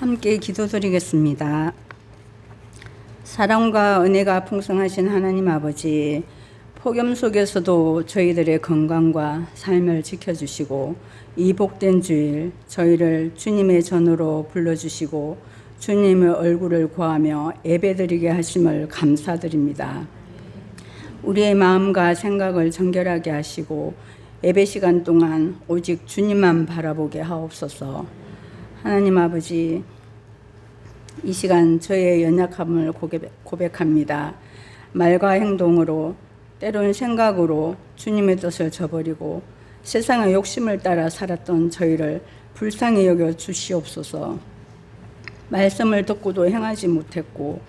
함께 기도드리겠습니다. 사랑과 은혜가 풍성하신 하나님 아버지, 폭염 속에서도 저희들의 건강과 삶을 지켜주시고 이 복된 주일 저희를 주님의 전으로 불러주시고 주님의 얼굴을 구하며 예배드리게 하심을 감사드립니다. 우리의 마음과 생각을 정결하게 하시고 예배 시간 동안 오직 주님만 바라보게 하옵소서. 하나님 아버지, 이 시간 저의 연약함을 고백합니다. 말과 행동으로, 때론 생각으로 주님의 뜻을 저버리고 세상의 욕심을 따라 살았던 저희를 불쌍히 여겨 주시옵소서. 말씀을 듣고도 행하지 못했고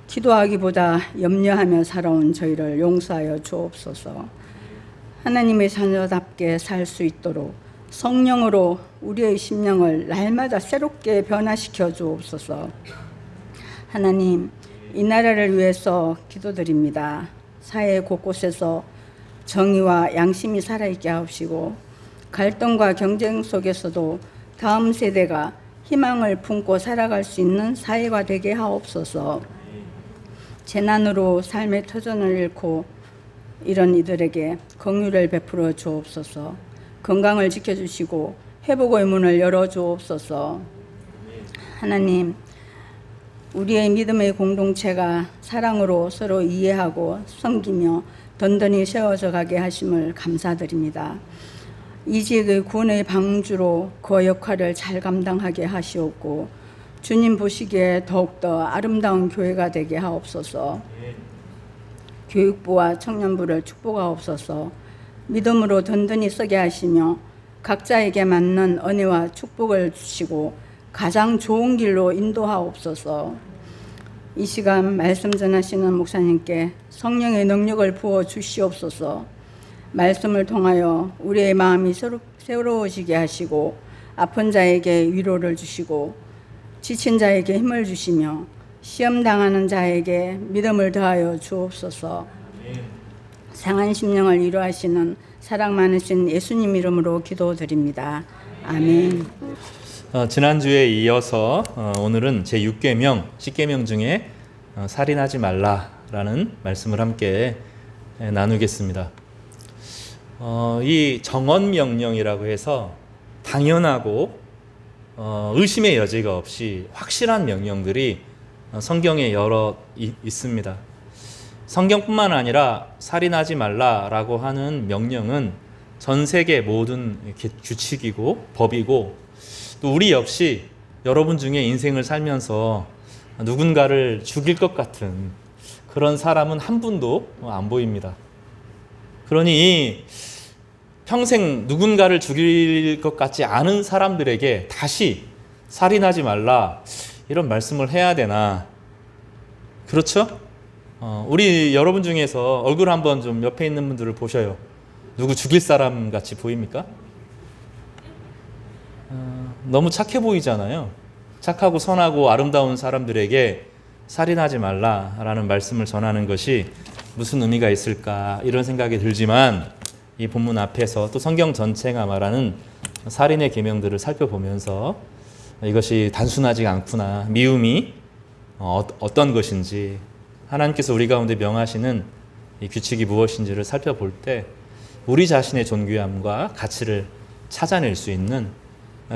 기도하기보다 염려하며 살아온 저희를 용서하여 주옵소서. 하나님의 자녀답게 살 수 있도록 성령으로 우리의 심령을 날마다 새롭게 변화시켜 주옵소서. 하나님, 이 나라를 위해서 기도드립니다. 사회 곳곳에서 정의와 양심이 살아있게 하옵시고 갈등과 경쟁 속에서도 다음 세대가 희망을 품고 살아갈 수 있는 사회가 되게 하옵소서. 재난으로 삶의 터전을 잃고 이런 이들에게 긍휼을 베풀어 주옵소서. 건강을 지켜주시고 회복의 문을 열어주옵소서. 하나님, 우리의 믿음의 공동체가 사랑으로 서로 이해하고 섬기며 든든히 세워져 가게 하심을 감사드립니다. 이직의 구원의 방주로 그 역할을 잘 감당하게 하시옵고 주님 보시기에 더욱더 아름다운 교회가 되게 하옵소서. 교육부와 청년부를 축복하옵소서. 믿음으로 든든히 서게 하시며 각자에게 맞는 은혜와 축복을 주시고 가장 좋은 길로 인도하옵소서. 이 시간 말씀 전하시는 목사님께 성령의 능력을 부어 주시옵소서. 말씀을 통하여 우리의 마음이 새로워지게 하시고 아픈 자에게 위로를 주시고 지친 자에게 힘을 주시며 시험 당하는 자에게 믿음을 더하여 주옵소서. 상한 심령을 위로하시는 사랑 많으신 예수님 이름으로 기도드립니다. 아멘. 지난주에 이어서 오늘은 제6계명, 10계명 중에 살인하지 말라라는 말씀을 함께 나누겠습니다. 이 정언명령이라고 해서 당연하고 의심의 여지가 없이 확실한 명령들이 성경에 여러 있습니다. 성경뿐만 아니라 살인하지 말라라고 하는 명령은 전 세계 모든 규칙이고 법이고 또 우리 역시 여러분 중에 인생을 살면서 누군가를 죽일 것 같은 그런 사람은 한 분도 안 보입니다. 그러니 평생 누군가를 죽일 것 같지 않은 사람들에게 다시 살인하지 말라 이런 말씀을 해야 되나? 그렇죠? 우리 여러분 중에서 얼굴 한번 좀 옆에 있는 분들을 보셔요. 누구 죽일 사람 같이 보입니까? 너무 착해 보이잖아요. 착하고 선하고 아름다운 사람들에게 살인하지 말라라는 말씀을 전하는 것이 무슨 의미가 있을까 이런 생각이 들지만 이 본문 앞에서 또 성경 전체가 말하는 살인의 계명들을 살펴보면서 이것이 단순하지 않구나, 미움이 어떤 것인지 하나님께서 우리 가운데 명하시는 이 규칙이 무엇인지를 살펴볼 때 우리 자신의 존귀함과 가치를 찾아낼 수 있는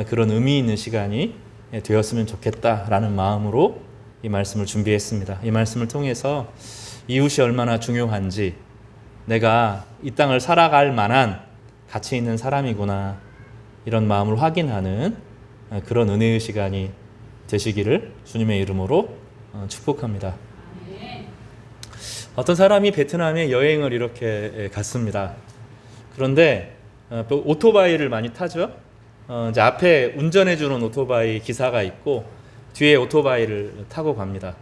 그런 의미 있는 시간이 되었으면 좋겠다라는 마음으로 이 말씀을 준비했습니다. 이 말씀을 통해서 이웃이 얼마나 중요한지, 내가 이 땅을 살아갈 만한 가치 있는 사람이구나 이런 마음을 확인하는 그런 은혜의 시간이 되시기를 주님의 이름으로 축복합니다. 어떤 사람이 베트남에 여행을 이렇게 갔습니다. 그런데 오토바이를 많이 타죠. 이제 앞에 운전해주는 오토바이 기사가 있고 뒤에 오토바이를 타고 갑니다.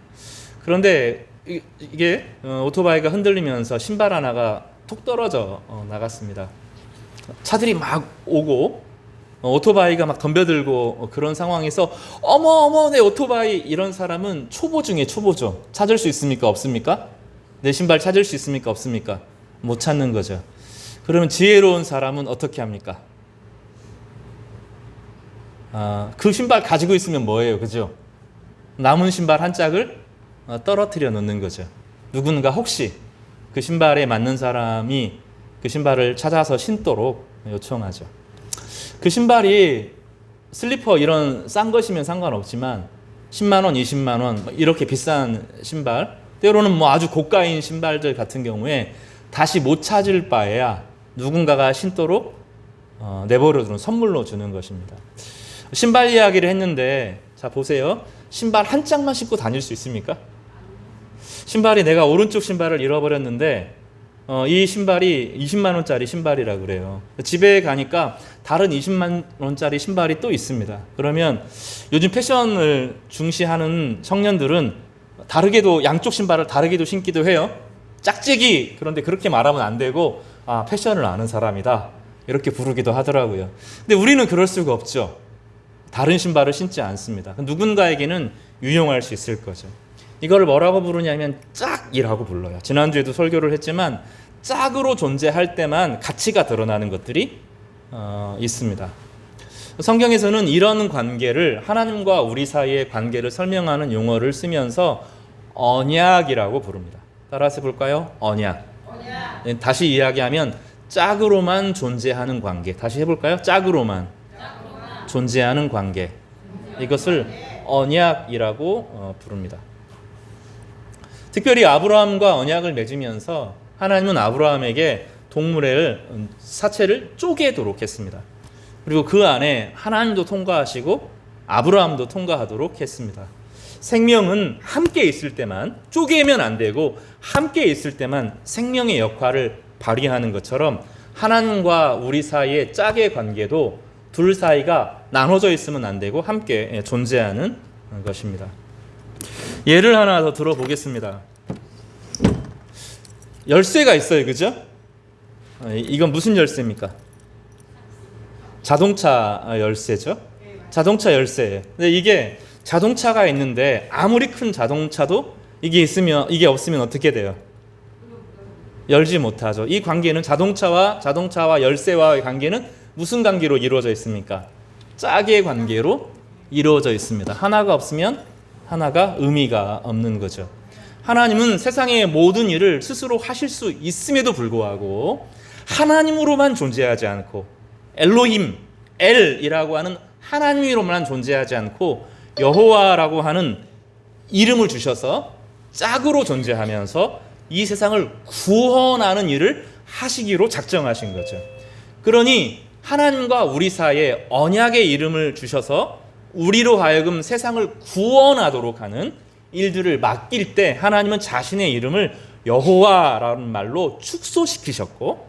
그런데 이게 오토바이가 흔들리면서 신발 하나가 툭 떨어져 나갔습니다. 차들이 막 오고 오토바이가 막 덤벼들고 그런 상황에서 어머 내 오토바이, 이런 사람은 초보 중에 초보죠. 찾을 수 있습니까? 없습니까? 내 신발 찾을 수 있습니까? 없습니까? 못 찾는 거죠. 그러면 지혜로운 사람은 어떻게 합니까? 그 신발 가지고 있으면 뭐예요, 그죠? 남은 신발 한 짝을 떨어뜨려 놓는 거죠. 누군가 혹시 그 신발에 맞는 사람이 그 신발을 찾아서 신도록 요청하죠. 그 신발이 슬리퍼 이런 싼 것이면 상관없지만 10만 원, 20만 원 이렇게 비싼 신발, 때로는 뭐 아주 고가인 신발들 같은 경우에 다시 못 찾을 바에야 누군가가 신도록 내버려 두는 선물로 주는 것입니다. 신발 이야기를 했는데 자 보세요. 신발 한 짝만 신고 다닐 수 있습니까? 신발이 내가 오른쪽 신발을 잃어버렸는데 이 신발이 20만 원짜리 신발이라 그래요. 집에 가니까 다른 20만 원짜리 신발이 또 있습니다. 그러면 요즘 패션을 중시하는 청년들은 다르게도 양쪽 신발을 다르게도 신기도 해요. 짝짝이. 그런데 그렇게 말하면 안 되고 패션을 아는 사람이다 이렇게 부르기도 하더라고요. 근데 우리는 그럴 수가 없죠. 다른 신발을 신지 않습니다. 누군가에게는 유용할 수 있을 거죠. 이걸 뭐라고 부르냐면 짝이라고 불러요. 지난주에도 설교를 했지만 짝으로 존재할 때만 가치가 드러나는 것들이 있습니다. 성경에서는 이런 관계를, 하나님과 우리 사이의 관계를 설명하는 용어를 쓰면서 언약이라고 부릅니다. 따라서 해볼까요? 언약. 다시 이야기하면 짝으로만 존재하는 관계. 다시 해볼까요? 짝으로만 존재하는 관계. 이것을 언약이라고 부릅니다. 특별히 아브라함과 언약을 맺으면서 하나님은 아브라함에게 동물의 사체를 쪼개도록 했습니다. 그리고 그 안에 하나님도 통과하시고 아브라함도 통과하도록 했습니다. 생명은 함께 있을 때만, 쪼개면 안 되고 함께 있을 때만 생명의 역할을 발휘하는 것처럼 하나님과 우리 사이의 짝의 관계도 둘 사이가 나눠져 있으면 안 되고 함께 존재하는 것입니다. 예를 하나 더 들어보겠습니다. 열쇠가 있어요, 그죠? 이건 무슨 열쇠입니까? 자동차 열쇠죠. 자동차 열쇠예요. 근데 이게 자동차가 있는데 아무리 큰 자동차도 이게 없으면 어떻게 돼요? 열지 못하죠. 이 관계는 자동차와 열쇠와의 관계는 무슨 관계로 이루어져 있습니까? 짝의 관계로 이루어져 있습니다. 하나가 없으면 하나가 의미가 없는 거죠. 하나님은 세상의 모든 일을 스스로 하실 수 있음에도 불구하고 하나님으로만 존재하지 않고 엘로힘, 엘이라고 하는 하나님으로만 존재하지 않고 여호와라고 하는 이름을 주셔서 짝으로 존재하면서 이 세상을 구원하는 일을 하시기로 작정하신 거죠. 그러니 하나님과 우리 사이에 언약의 이름을 주셔서 우리로 하여금 세상을 구원하도록 하는 일들을 맡길 때 하나님은 자신의 이름을 여호와라는 말로 축소시키셨고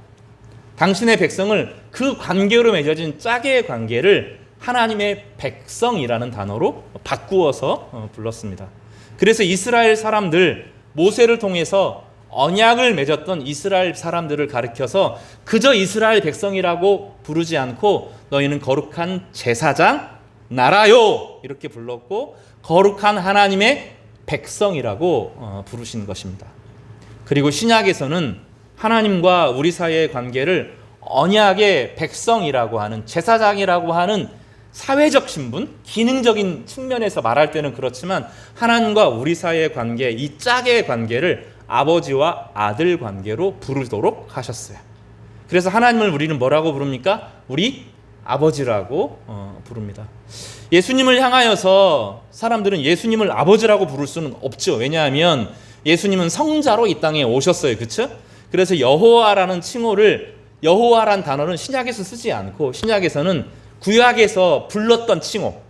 당신의 백성을 그 관계로 맺어진 짝의 관계를 하나님의 백성이라는 단어로 바꾸어서 불렀습니다. 그래서 이스라엘 사람들, 모세를 통해서 언약을 맺었던 이스라엘 사람들을 가리켜서 그저 이스라엘 백성이라고 부르지 않고 너희는 거룩한 제사장 나라요 이렇게 불렀고 거룩한 하나님의 백성이라고 부르신 것입니다. 그리고 신약에서는 하나님과 우리 사이의 관계를 언약의 백성이라고 하는, 제사장이라고 하는 사회적 신분, 기능적인 측면에서 말할 때는 그렇지만 하나님과 우리 사이의 관계, 이 짝의 관계를 아버지와 아들 관계로 부르도록 하셨어요. 그래서 하나님을 우리는 뭐라고 부릅니까? 우리 아버지라고 부릅니다. 예수님을 향하여서 사람들은 예수님을 아버지라고 부를 수는 없죠. 왜냐하면 예수님은 성자로 이 땅에 오셨어요. 그렇죠? 그래서 여호와라는 칭호를, 여호와란 단어는 신약에서 쓰지 않고 신약에서는 구약에서 불렀던 칭호,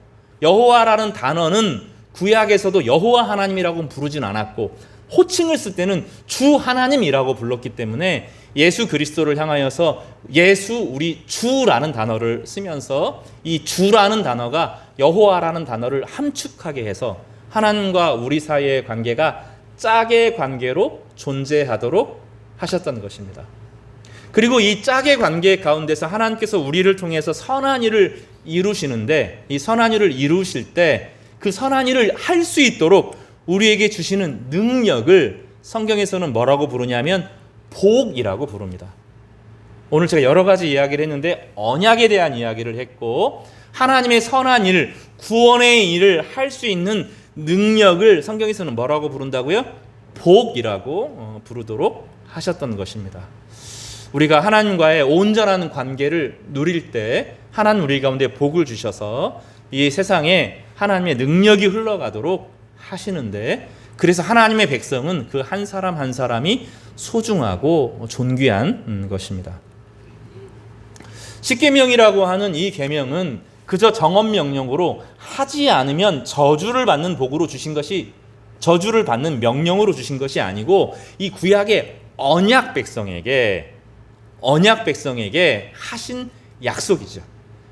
여호와라는 단어는 구약에서도 여호와 하나님이라고 부르진 않았고 호칭을 쓸 때는 주 하나님이라고 불렀기 때문에 예수 그리스도를 향하여서 예수 우리 주라는 단어를 쓰면서 이 주라는 단어가 여호와라는 단어를 함축하게 해서 하나님과 우리 사이의 관계가 짝의 관계로 존재하도록 하셨던 것입니다. 그리고 이 짝의 관계 가운데서 하나님께서 우리를 통해서 선한 일을 이루시는데 이 선한 일을 이루실 때 그 선한 일을 할 수 있도록 우리에게 주시는 능력을 성경에서는 뭐라고 부르냐면 복이라고 부릅니다. 오늘 제가 여러 가지 이야기를 했는데 언약에 대한 이야기를 했고 하나님의 선한 일, 구원의 일을 할 수 있는 능력을 성경에서는 뭐라고 부른다고요? 복이라고 부르도록 하셨던 것입니다. 우리가 하나님과의 온전한 관계를 누릴 때 하나님 우리 가운데 복을 주셔서 이 세상에 하나님의 능력이 흘러가도록 하시는데, 그래서 하나님의 백성은 그 한 사람 한 사람이 소중하고 존귀한 것입니다. 십계명이라고 하는 이 계명은 그저 정언 명령으로 하지 않으면 저주를 받는 복으로 주신 것이, 저주를 받는 명령으로 주신 것이 아니고 이 구약의 언약 백성에게 하신 약속이죠.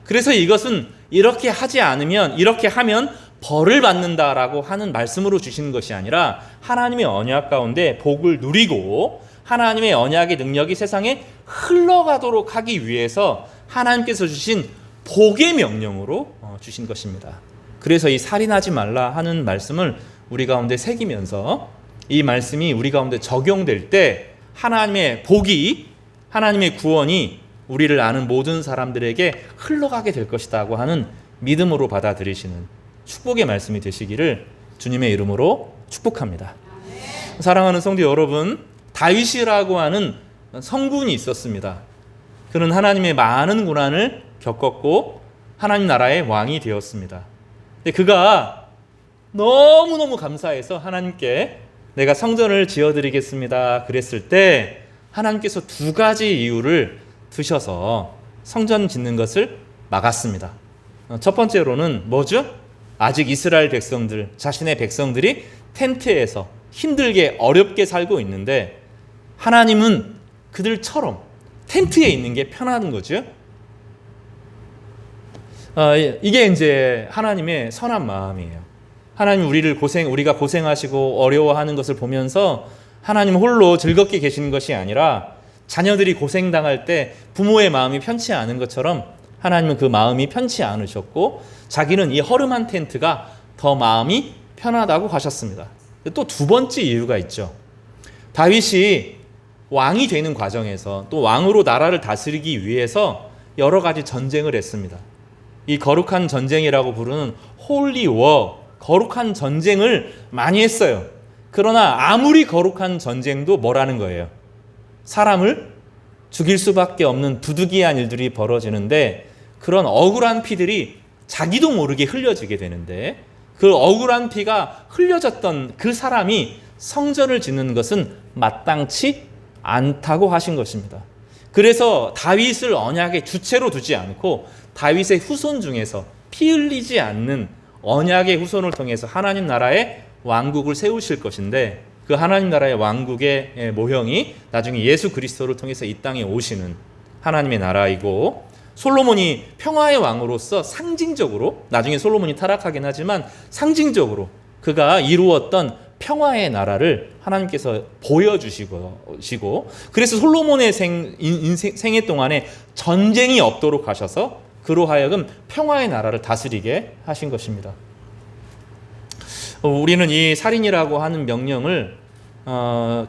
그래서 이것은 이렇게 하지 않으면, 이렇게 하면 벌을 받는다라고 하는 말씀으로 주시는 것이 아니라 하나님의 언약 가운데 복을 누리고 하나님의 언약의 능력이 세상에 흘러가도록 하기 위해서 하나님께서 주신 복의 명령으로 주신 것입니다. 그래서 이 살인하지 말라 하는 말씀을 우리 가운데 새기면서 이 말씀이 우리 가운데 적용될 때 하나님의 복이, 하나님의 구원이 우리를 아는 모든 사람들에게 흘러가게 될 것이라고 하는 믿음으로 받아들이시는 축복의 말씀이 되시기를 주님의 이름으로 축복합니다. 사랑하는 성도 여러분, 다윗이라고 하는 성군이 있었습니다. 그는 하나님의 많은 고난을 겪었고 하나님 나라의 왕이 되었습니다. 근데 그가 너무너무 감사해서 하나님께 내가 성전을 지어드리겠습니다 그랬을 때 하나님께서 두 가지 이유를 드셔서 성전 짓는 것을 막았습니다. 첫 번째로는 뭐죠? 아직 이스라엘 백성들, 자신의 백성들이 텐트에서 힘들게 어렵게 살고 있는데 하나님은 그들처럼 텐트에 있는 게 편한 거죠. 이게 이제 하나님의 선한 마음이에요. 하나님 우리가 고생하시고 어려워하는 것을 보면서 하나님 홀로 즐겁게 계시는 것이 아니라 자녀들이 고생당할 때 부모의 마음이 편치 않은 것처럼 하나님은 그 마음이 편치 않으셨고 자기는 이 허름한 텐트가 더 마음이 편하다고 하셨습니다. 또 두 번째 이유가 있죠. 다윗이 왕이 되는 과정에서 또 왕으로 나라를 다스리기 위해서 여러 가지 전쟁을 했습니다. 이 거룩한 전쟁이라고 부르는 홀리 워, 거룩한 전쟁을 많이 했어요. 그러나 아무리 거룩한 전쟁도 뭐라는 거예요? 사람을 죽일 수밖에 없는 부득이한 일들이 벌어지는데 그런 억울한 피들이 자기도 모르게 흘려지게 되는데 그 억울한 피가 흘려졌던 그 사람이 성전을 짓는 것은 마땅치 않다고 하신 것입니다. 그래서 다윗을 언약의 주체로 두지 않고 다윗의 후손 중에서 피 흘리지 않는 언약의 후손을 통해서 하나님 나라의 왕국을 세우실 것인데 그 하나님 나라의 왕국의 모형이 나중에 예수 그리스도를 통해서 이 땅에 오시는 하나님의 나라이고, 솔로몬이 평화의 왕으로서 상징적으로, 나중에 솔로몬이 타락하긴 하지만 상징적으로 그가 이루었던 평화의 나라를 하나님께서 보여주시고, 그래서 솔로몬의 생애 동안에 전쟁이 없도록 하셔서 그로 하여금 평화의 나라를 다스리게 하신 것입니다. 우리는 이 살인이라고 하는 명령을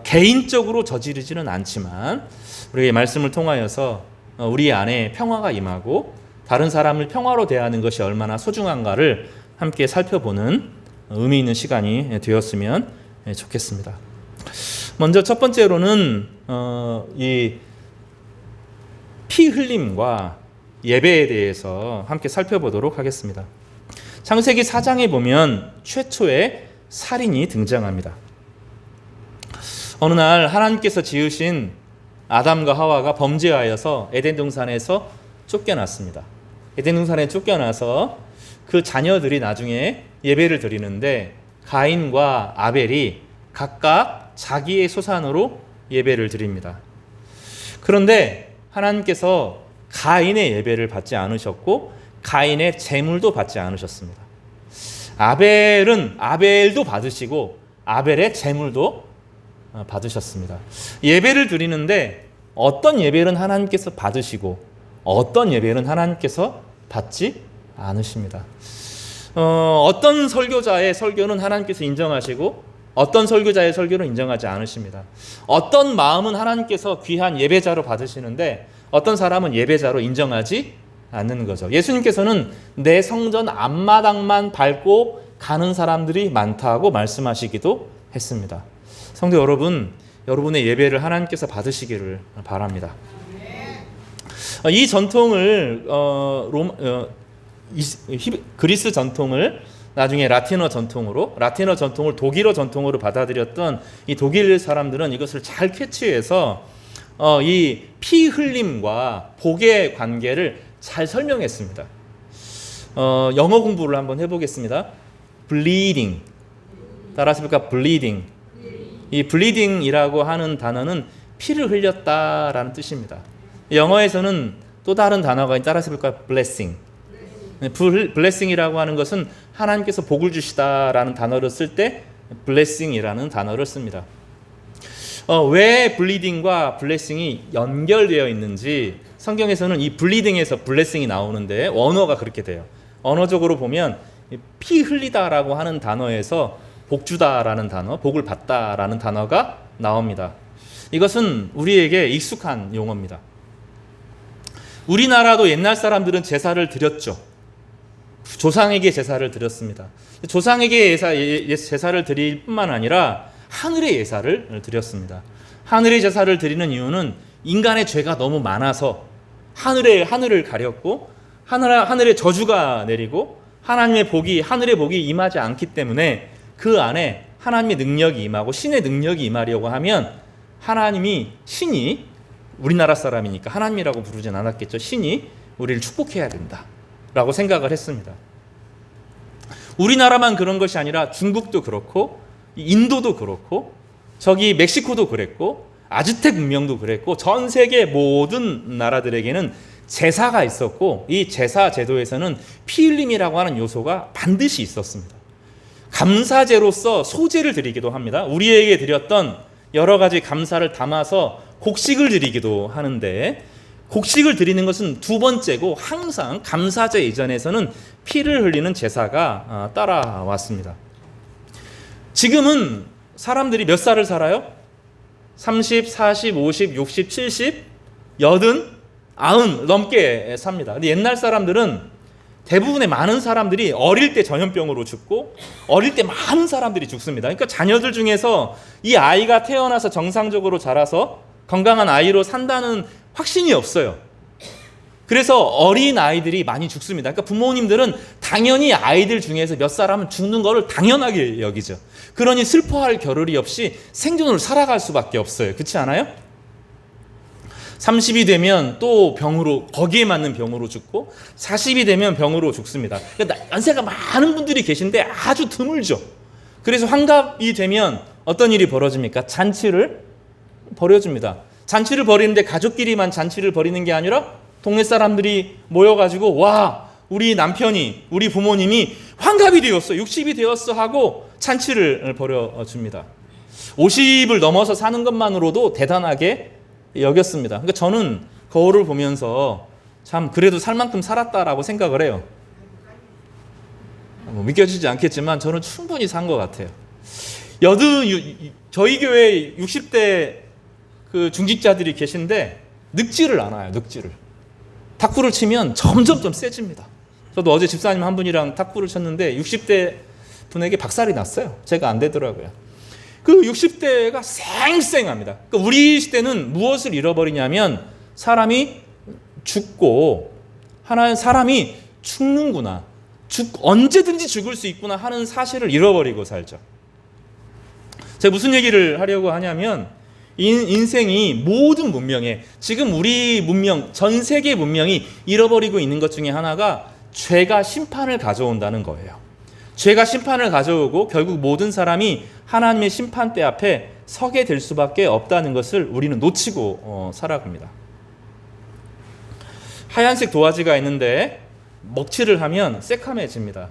개인적으로 저지르지는 않지만 우리의 말씀을 통하여서 우리 안에 평화가 임하고 다른 사람을 평화로 대하는 것이 얼마나 소중한가를 함께 살펴보는 의미 있는 시간이 되었으면 좋겠습니다. 먼저 첫 번째로는 이 피 흘림과 예배에 대해서 함께 살펴보도록 하겠습니다. 창세기 4장에 보면 최초의 살인이 등장합니다. 어느 날 하나님께서 지으신 아담과 하와가 범죄하여서 에덴 동산에서 쫓겨났습니다. 에덴 동산에 쫓겨나서 그 자녀들이 나중에 예배를 드리는데 가인과 아벨이 각각 자기의 소산으로 예배를 드립니다. 그런데 하나님께서 가인의 예배를 받지 않으셨고 가인의 제물도 받지 않으셨습니다. 아벨도 받으시고 아벨의 제물도 받으셨습니다. 예배를 드리는데 어떤 예배는 하나님께서 받으시고 어떤 예배는 하나님께서 받지 않으십니다. 어떤 설교자의 설교는 하나님께서 인정하시고 어떤 설교자의 설교는 인정하지 않으십니다. 어떤 마음은 하나님께서 귀한 예배자로 받으시는데 어떤 사람은 예배자로 인정하지 않는 거죠. 예수님께서는 내 성전 앞마당만 밟고 가는 사람들이 많다고 말씀하시기도 했습니다. 성도 여러분, 여러분의 예배를 하나님께서 받으시기를 바랍니다. 이 전통을 그리스 전통을 나중에 라틴어 전통을 독일어 전통으로 받아들였던 이 독일 사람들은 이것을 잘 캐치해서 이 피 흘림과 복의 관계를 잘 설명했습니다. 영어 공부를 한번 해보겠습니다. bleeding, 따라하십니까? bleeding. 이 bleeding이라고 하는 단어는 피를 흘렸다라는 뜻입니다. 영어에서는 또 다른 단어가 따라하십니까? blessing. blessing이라고 하는 것은 하나님께서 복을 주시다라는 단어를 쓸 때 blessing이라는 단어를 씁니다. 왜 bleeding과 blessing이 연결되어 있는지 성경에서는 이 bleeding에서 blessing이 나오는데 언어가 그렇게 돼요. 언어적으로 보면 피 흘리다라고 하는 단어에서 복 주다라는 단어, 복을 받다라는 단어가 나옵니다. 이것은 우리에게 익숙한 용어입니다. 우리나라도 옛날 사람들은 제사를 드렸죠. 조상에게 제사를 드렸습니다. 조상에게 제사를 드릴 뿐만 아니라 하늘의 제사를 드렸습니다. 하늘의 제사를 드리는 이유는 인간의 죄가 너무 많아서 하늘을 가렸고 하늘에 저주가 내리고 하나님의 복이, 하늘의 복이 임하지 않기 때문에 그 안에 하나님의 능력이 임하고 신의 능력이 임하려고 하면 신이 우리나라 사람이니까 하나님이라고 부르진 않았겠죠. 신이 우리를 축복해야 된다라고 생각을 했습니다. 우리나라만 그런 것이 아니라 중국도 그렇고 인도도 그렇고 저기 멕시코도 그랬고 아즈텍 문명도 그랬고 전 세계 모든 나라들에게는 제사가 있었고 이 제사 제도에서는 피 흘림이라고 하는 요소가 반드시 있었습니다. 감사제로서 소제를 드리기도 합니다. 우리에게 드렸던 여러 가지 감사를 담아서 곡식을 드리기도 하는데 곡식을 드리는 것은 두 번째고 항상 감사제 이전에서는 피를 흘리는 제사가 따라왔습니다. 지금은 사람들이 몇 살을 살아요? 30, 40, 50, 60, 70, 80, 90 넘게 삽니다. 근데 옛날 사람들은 대부분의 많은 사람들이 어릴 때 전염병으로 죽고 어릴 때 많은 사람들이 죽습니다. 그러니까 자녀들 중에서 이 아이가 태어나서 정상적으로 자라서 건강한 아이로 산다는 확신이 없어요. 그래서 어린 아이들이 많이 죽습니다. 그러니까 부모님들은 당연히 아이들 중에서 몇 사람은 죽는 거를 당연하게 여기죠. 그러니 슬퍼할 겨를이 없이 생존을 살아갈 수밖에 없어요. 그렇지 않아요? 30이 되면 또 병으로, 거기에 맞는 병으로 죽고 40이 되면 병으로 죽습니다. 그러니까 연세가 많은 분들이 계신데 아주 드물죠. 그래서 환갑이 되면 어떤 일이 벌어집니까? 잔치를 벌여줍니다. 잔치를 벌이는데 가족끼리만 잔치를 벌이는 게 아니라 동네 사람들이 모여가지고 와, 우리 남편이, 우리 부모님이 환갑이 되었어, 60이 되었어 하고 잔치를 벌여줍니다. 50을 넘어서 사는 것만으로도 대단하게 여겼습니다. 그러니까 저는 거울을 보면서 참 그래도 살 만큼 살았다라고 생각을 해요. 믿겨지지 않겠지만 저는 충분히 산 것 같아요. 저희 교회에 60대 그 중직자들이 계신데 늙지를 않아요. 늙지를. 탁구를 치면 점점 세집니다. 저도 어제 집사님 한 분이랑 탁구를 쳤는데 60대 분에게 박살이 났어요. 제가 안 되더라고요. 그 60대가 쌩쌩합니다. 그러니까 우리 시대는 무엇을 잃어버리냐면 사람이 죽고 사람이 죽는구나, 언제든지 죽을 수 있구나 하는 사실을 잃어버리고 살죠. 제가 무슨 얘기를 하려고 하냐면 인생이 모든 문명에, 지금 우리 문명, 전 세계 문명이 잃어버리고 있는 것 중에 하나가 죄가 심판을 가져온다는 거예요. 죄가 심판을 가져오고 결국 모든 사람이 하나님의 심판대 앞에 서게 될 수밖에 없다는 것을 우리는 놓치고 살아갑니다. 하얀색 도화지가 있는데 먹칠을 하면 새카매집니다.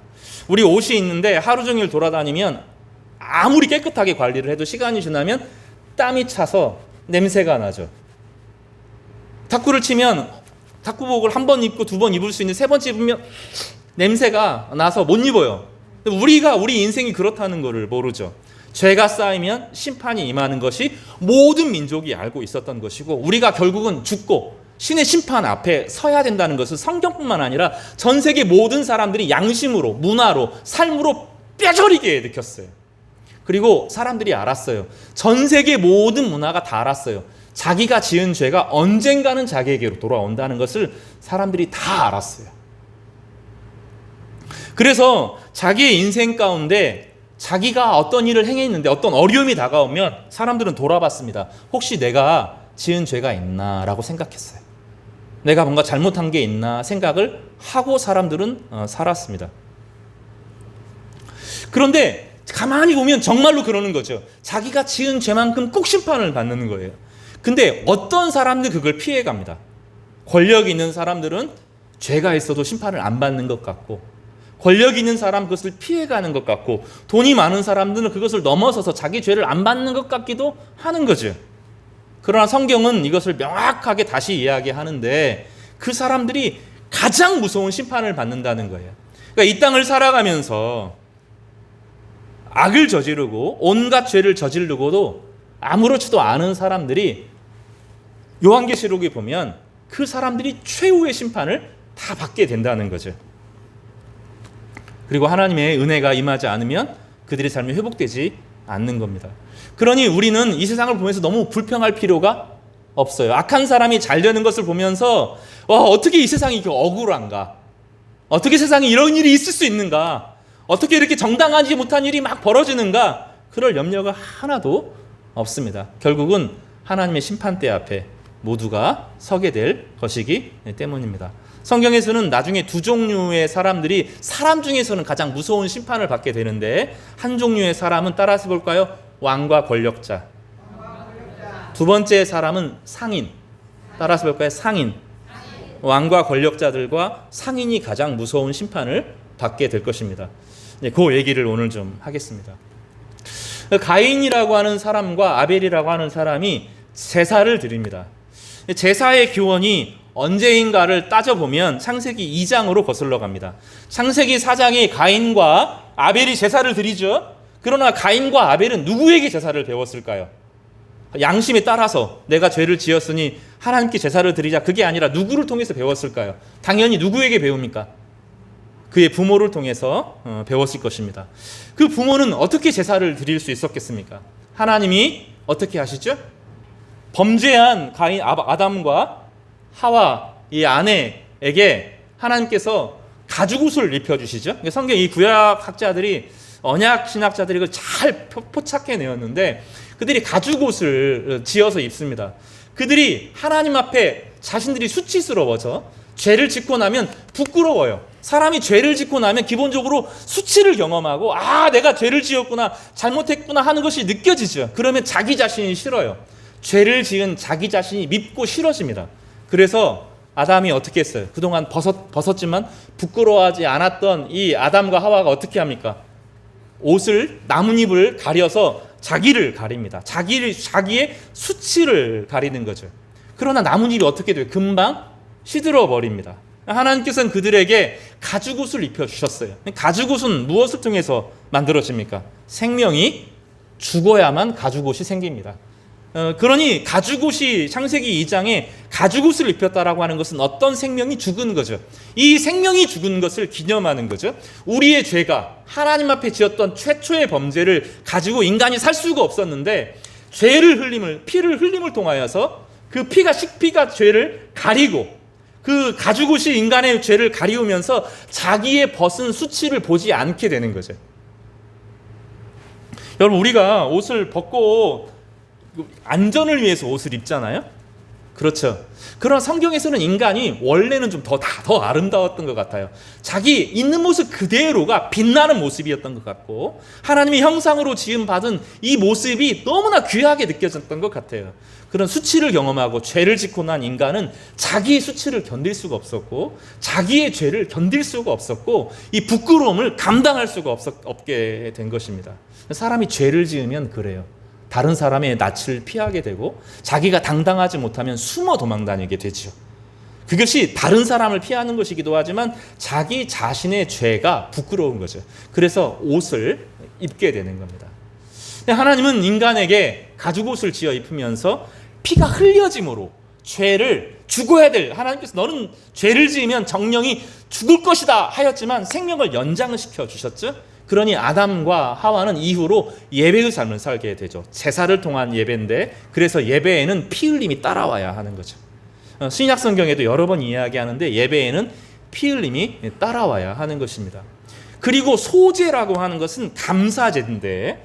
우리 옷이 있는데 하루 종일 돌아다니면 아무리 깨끗하게 관리를 해도 시간이 지나면 땀이 차서 냄새가 나죠. 탁구를 치면 탁구복을 한 번 입고 두 번 입을 수 있는 세 번째 입으면 냄새가 나서 못 입어요. 우리 인생이 그렇다는 것을 모르죠. 죄가 쌓이면 심판이 임하는 것이 모든 민족이 알고 있었던 것이고 우리가 결국은 죽고 신의 심판 앞에 서야 된다는 것을 성경뿐만 아니라 전 세계 모든 사람들이 양심으로, 문화로, 삶으로 뼈저리게 느꼈어요. 그리고 사람들이 알았어요. 전 세계 모든 문화가 다 알았어요. 자기가 지은 죄가 언젠가는 자기에게로 돌아온다는 것을 사람들이 다 알았어요. 그래서 자기의 인생 가운데 자기가 어떤 일을 행했는데 어떤 어려움이 다가오면 사람들은 돌아봤습니다. 혹시 내가 지은 죄가 있나 라고 생각했어요. 내가 뭔가 잘못한 게 있나 생각을 하고 사람들은 살았습니다. 그런데 가만히 보면 정말로 그러는 거죠. 자기가 지은 죄만큼 꼭 심판을 받는 거예요. 근데 어떤 사람들 그걸 피해갑니다. 권력 있는 사람들은 죄가 있어도 심판을 안 받는 것 같고, 권력 있는 사람 그것을 피해가는 것 같고, 돈이 많은 사람들은 그것을 넘어서서 자기 죄를 안 받는 것 같기도 하는 거죠. 그러나 성경은 이것을 명확하게 다시 이야기하는데 그 사람들이 가장 무서운 심판을 받는다는 거예요. 그러니까 이 땅을 살아가면서 악을 저지르고 온갖 죄를 저지르고도 아무렇지도 않은 사람들이 요한계시록에 보면 그 사람들이 최후의 심판을 다 받게 된다는 거죠. 그리고 하나님의 은혜가 임하지 않으면 그들의 삶이 회복되지 않는 겁니다. 그러니 우리는 이 세상을 보면서 너무 불평할 필요가 없어요. 악한 사람이 잘 되는 것을 보면서 어떻게 이 세상이 이렇게 억울한가? 어떻게 세상에 이런 일이 있을 수 있는가? 어떻게 이렇게 정당하지 못한 일이 막 벌어지는가? 그럴 염려가 하나도 없습니다. 결국은 하나님의 심판대 앞에 모두가 서게 될 것이기 때문입니다. 성경에서는 나중에 두 종류의 사람들이 사람 중에서는 가장 무서운 심판을 받게 되는데, 한 종류의 사람은 따라서 볼까요? 왕과 권력자. 두 번째 사람은 상인. 따라서 볼까요? 상인. 왕과 권력자들과 상인이 가장 무서운 심판을 받게 될 것입니다. 그 얘기를 오늘 좀 하겠습니다. 가인이라고 하는 사람과 아벨이라고 하는 사람이 제사를 드립니다. 제사의 기원이 언제인가를 따져보면 창세기 2장으로 거슬러 갑니다. 창세기 4장에 가인과 아벨이 제사를 드리죠. 그러나 가인과 아벨은 누구에게 제사를 배웠을까요? 양심에 따라서 내가 죄를 지었으니 하나님께 제사를 드리자, 그게 아니라 누구를 통해서 배웠을까요? 당연히 누구에게 배웁니까? 그의 부모를 통해서 배웠을 것입니다. 그 부모는 어떻게 제사를 드릴 수 있었겠습니까? 하나님이 어떻게 하시죠? 범죄한 가인 아담과 하와 이 아내에게 하나님께서 가죽옷을 입혀주시죠. 성경 이 구약 학자들이, 언약 신학자들이 이걸 잘 포착해 내었는데, 그들이 가죽옷을 지어서 입습니다. 그들이 하나님 앞에 자신들이 수치스러워서 죄를 짓고 나면 부끄러워요. 사람이 죄를 짓고 나면 기본적으로 수치를 경험하고, 내가 죄를 지었구나, 잘못했구나 하는 것이 느껴지죠. 그러면 자기 자신이 싫어요. 죄를 지은 자기 자신이 밉고 싫어집니다. 그래서 아담이 어떻게 했어요? 그동안 벗었지만 부끄러워하지 않았던 이 아담과 하와가 어떻게 합니까? 옷을, 나뭇잎을 가려서 자기를 가립니다. 자기의 수치를 가리는 거죠. 그러나 나뭇잎이 어떻게 돼요? 금방 시들어 버립니다. 하나님께서는 그들에게 가죽옷을 입혀주셨어요. 가죽옷은 무엇을 통해서 만들어집니까? 생명이 죽어야만 가죽옷이 생깁니다. 그러니 가죽옷이 창세기 2장에 가죽옷을 입혔다라고 하는 것은 어떤 생명이 죽은 거죠. 이 생명이 죽은 것을 기념하는 거죠. 우리의 죄가 하나님 앞에 지었던 최초의 범죄를 가지고 인간이 살 수가 없었는데, 피를 흘림을 통하여서 그 식피가 죄를 가리고, 그 가죽옷이 인간의 죄를 가리우면서 자기의 벗은 수치를 보지 않게 되는 거죠. 여러분, 우리가 옷을 벗고 안전을 위해서 옷을 입잖아요. 그렇죠. 그러나 성경에서는 인간이 원래는 좀 더 아름다웠던 것 같아요. 자기 있는 모습 그대로가 빛나는 모습이었던 것 같고, 하나님의 형상으로 지음받은 이 모습이 너무나 귀하게 느껴졌던 것 같아요. 그런 수치를 경험하고 죄를 짓고 난 인간은 자기의 수치를 견딜 수가 없었고, 자기의 죄를 견딜 수가 없었고, 이 부끄러움을 감당할 수가 없게 된 것입니다. 사람이 죄를 지으면 그래요. 다른 사람의 낯을 피하게 되고, 자기가 당당하지 못하면 숨어 도망다니게 되죠. 그것이 다른 사람을 피하는 것이기도 하지만 자기 자신의 죄가 부끄러운 거죠. 그래서 옷을 입게 되는 겁니다. 하나님은 인간에게 가죽옷을 지어 입히면서 피가 흘려짐으로 죄를 죽어야 될, 하나님께서 너는 죄를 지으면 정령이 죽을 것이다 하였지만 생명을 연장을 시켜주셨죠. 그러니 아담과 하와는 이후로 예배의 삶을 살게 되죠. 제사를 통한 예배인데, 그래서 예배에는 피 흘림이 따라와야 하는 거죠. 신약 성경에도 여러 번 이야기하는데 예배에는 피 흘림이 따라와야 하는 것입니다. 그리고 소제라고 하는 것은 감사제인데,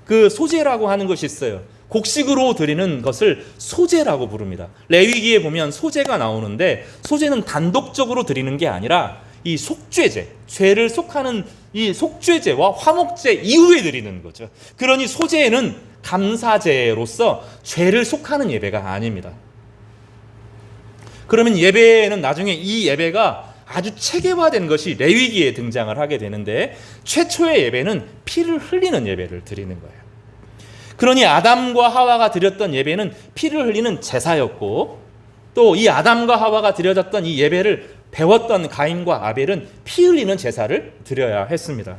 그 소제라고 하는 것이 있어요. 곡식으로 드리는 것을 소제라고 부릅니다. 레위기에 보면 소제가 나오는데, 소제는 단독적으로 드리는 게 아니라 이 속죄제, 죄를 속하는 이 속죄제와 화목제 이후에 드리는 거죠. 그러니 소제는 감사제로서 죄를 속하는 예배가 아닙니다. 그러면 예배는 나중에 이 예배가 아주 체계화된 것이 레위기에 등장을 하게 되는데, 최초의 예배는 피를 흘리는 예배를 드리는 거예요. 그러니 아담과 하와가 드렸던 예배는 피를 흘리는 제사였고, 또 이 아담과 하와가 드려졌던 이 예배를 배웠던 가인과 아벨은 피 흘리는 제사를 드려야 했습니다.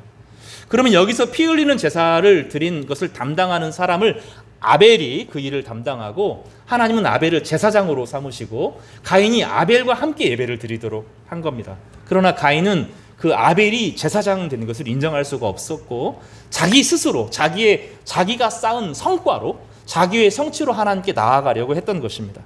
그러면 여기서 피 흘리는 제사를 드린 것을 담당하는 사람을 아벨이 그 일을 담당하고, 하나님은 아벨을 제사장으로 삼으시고 가인이 아벨과 함께 예배를 드리도록 한 겁니다. 그러나 가인은 그 아벨이 제사장 된 것을 인정할 수가 없었고, 자기 스스로 자기가 쌓은 성과로, 자기의 성취로 하나님께 나아가려고 했던 것입니다.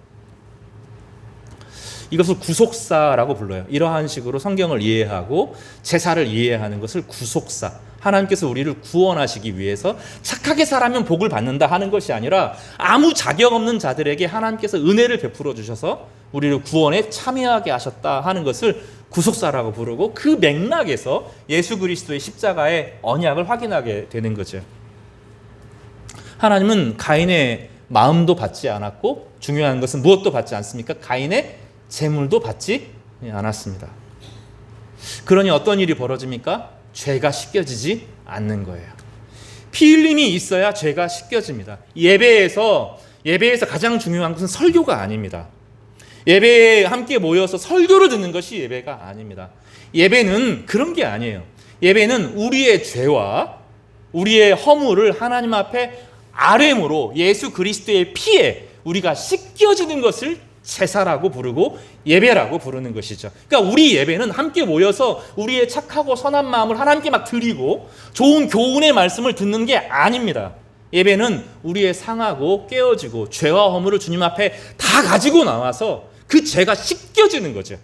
이것을 구속사라고 불러요. 이러한 식으로 성경을 이해하고 제사를 이해하는 것을 구속사, 하나님께서 우리를 구원하시기 위해서 착하게 살아면 복을 받는다 하는 것이 아니라, 아무 자격 없는 자들에게 하나님께서 은혜를 베풀어 주셔서 우리를 구원에 참여하게 하셨다 하는 것을 구속사라고 부르고, 그 맥락에서 예수 그리스도의 십자가의 언약을 확인하게 되는 거죠. 하나님은 가인의 마음도 받지 않았고, 중요한 것은 무엇도 받지 않습니까? 가인의 재물도 받지 않았습니다. 그러니 어떤 일이 벌어집니까? 죄가 씻겨지지 않는 거예요. 피 흘림이 있어야 죄가 씻겨집니다. 예배에서 가장 중요한 것은 설교가 아닙니다. 예배에 함께 모여서 설교를 듣는 것이 예배가 아닙니다. 예배는 그런 게 아니에요. 예배는 우리의 죄와 우리의 허물을 하나님 앞에 아뢰므로 예수 그리스도의 피에 우리가 씻겨지는 것을 제사라고 부르고 예배라고 부르는 것이죠. 그러니까 우리 예배는 함께 모여서 우리의 착하고 선한 마음을 하나님께 막 드리고 좋은 교훈의 말씀을 듣는 게 아닙니다. 예배는 우리의 상하고 깨어지고 죄와 허물을 주님 앞에 다 가지고 나와서 그 죄가 씻겨지는 거죠.